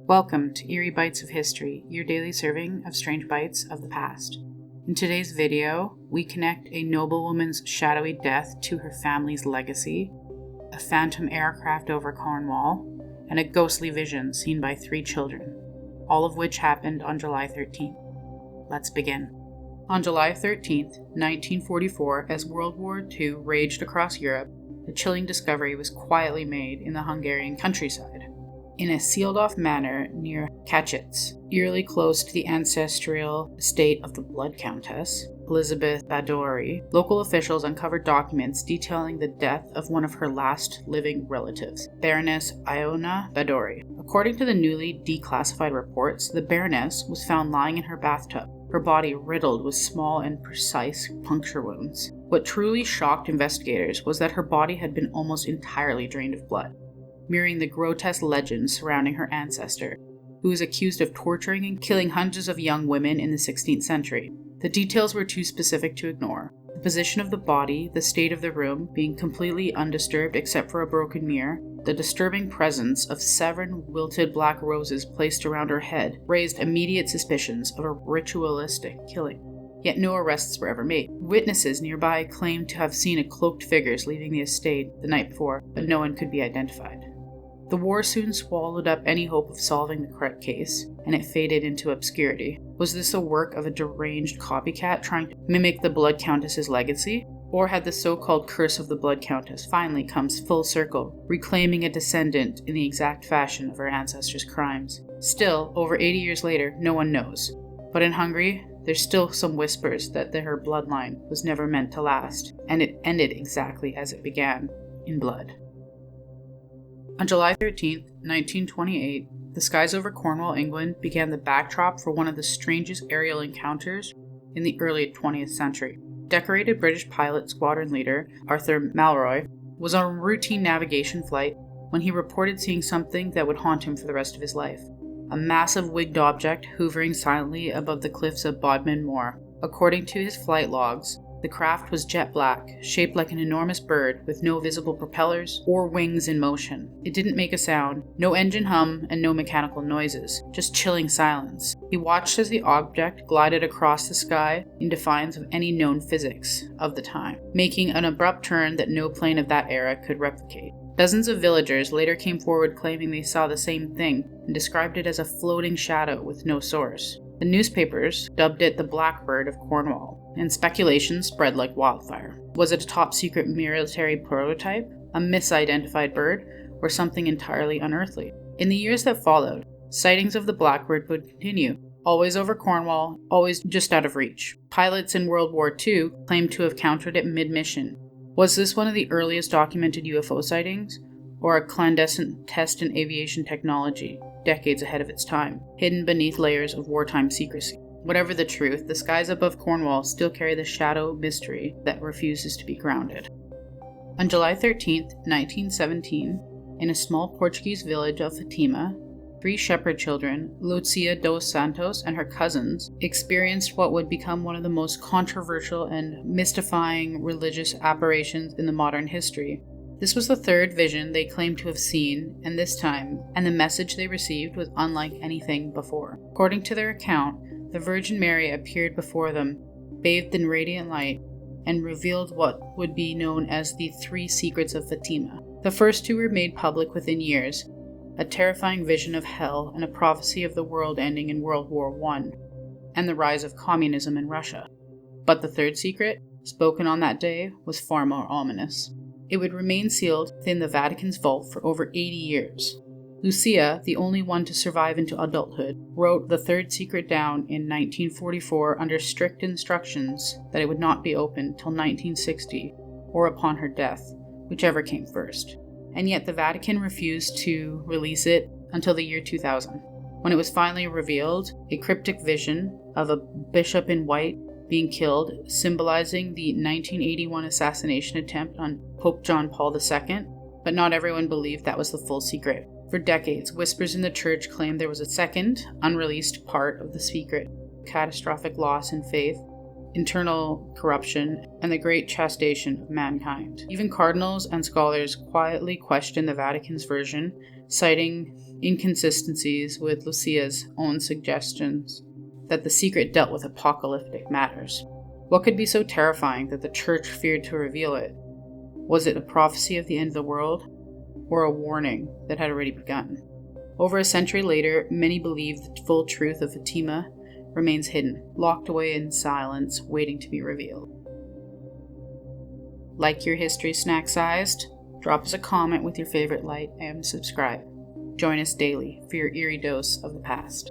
Welcome to Eerie Bites of History, your daily serving of strange bites of the past. In today's video, we connect a noblewoman's shadowy death to her family's legacy, a phantom aircraft over Cornwall, and a ghostly vision seen by 3 children, all of which happened on July 13th. Let's begin. On July 13th, 1944, as World War II raged across Europe, a chilling discovery was quietly made in the Hungarian countryside. In a sealed-off manor near Countess, eerily close to the ancestral estate of the Blood Countess, Elisabeth Bathory, local officials uncovered documents detailing the death of one of her last living relatives, Baroness Bathory. According to the newly declassified reports, the Baroness was found lying in her bathtub, her body riddled with small and precise puncture wounds. What truly shocked investigators was that her body had been almost entirely drained of blood, mirroring the grotesque legends surrounding her ancestor, who was accused of torturing and killing hundreds of young women in the 16th century. The details were too specific to ignore. The position of the body, the state of the room being completely undisturbed except for a broken mirror, the disturbing presence of 7 wilted black roses placed around her head raised immediate suspicions of a ritualistic killing. Yet no arrests were ever made. Witnesses nearby claimed to have seen cloaked figures leaving the estate the night before, but no one could be identified. The war soon swallowed up any hope of solving the correct case, and it faded into obscurity. Was this a work of a deranged copycat trying to mimic the Blood Countess's legacy? Or had the so-called curse of the Blood Countess finally come full circle, reclaiming a descendant in the exact fashion of her ancestors' crimes? Still, over 80 years later, no one knows. But in Hungary, there's still some whispers that her bloodline was never meant to last, and it ended exactly as it began, in blood. On July 13, 1928, the skies over Cornwall, England began the backdrop for one of the strangest aerial encounters in the early 20th century. Decorated British pilot squadron leader Arthur Malroy was on a routine navigation flight when he reported seeing something that would haunt him for the rest of his life. A massive wigged object hovering silently above the cliffs of Bodmin Moor. According to his flight logs, the craft was jet black, shaped like an enormous bird with no visible propellers or wings in motion. It didn't make a sound, no engine hum, and no mechanical noises, just chilling silence. He watched as the object glided across the sky in defiance of any known physics of the time, making an abrupt turn that no plane of that era could replicate. Dozens of villagers later came forward claiming they saw the same thing and described it as a floating shadow with no source. The newspapers dubbed it the Blackbird of Cornwall, and speculation spread like wildfire. Was it a top-secret military prototype, a misidentified bird, or something entirely unearthly? In the years that followed, sightings of the Blackbird would continue, always over Cornwall, always just out of reach. Pilots in World War II claimed to have countered it mid-mission. Was this one of the earliest documented UFO sightings, or a clandestine test in aviation technology, decades ahead of its time, hidden beneath layers of wartime secrecy? Whatever the truth, the skies above Cornwall still carry the shadow mystery that refuses to be grounded. On July 13, 1917, in a small Portuguese village of Fatima, 3 shepherd children, Lucia dos Santos and her cousins, experienced what would become one of the most controversial and mystifying religious apparitions in the modern history. This was the 3rd vision they claimed to have seen, and the message they received was unlike anything before. According to their account, the Virgin Mary appeared before them, bathed in radiant light, and revealed what would be known as the 3 secrets of Fatima. The first 2 were made public within years, a terrifying vision of hell and a prophecy of the world ending in World War I, and the rise of communism in Russia. But the 3rd secret, spoken on that day, was far more ominous. It would remain sealed within the Vatican's vault for over 80 years. Lucia, the only one to survive into adulthood, wrote the 3rd secret down in 1944 under strict instructions that it would not be opened till 1960 or upon her death, whichever came first. And yet the Vatican refused to release it until the year 2000, when it was finally revealed, a cryptic vision of a bishop in white being killed, symbolizing the 1981 assassination attempt on Pope John Paul II, but not everyone believed that was the full secret. For decades, whispers in the church claimed there was a second, unreleased part of the secret: catastrophic loss in faith, internal corruption, and the great chastisement of mankind. Even cardinals and scholars quietly questioned the Vatican's version, citing inconsistencies with Lucia's own suggestions that the secret dealt with apocalyptic matters. What could be so terrifying that the church feared to reveal it? Was it a prophecy of the end of the world, or a warning that had already begun? Over a century later, many believe the full truth of Fatima remains hidden, locked away in silence, waiting to be revealed. Like your history snack-sized? Drop us a comment with your favorite light and subscribe. Join us daily for your eerie dose of the past.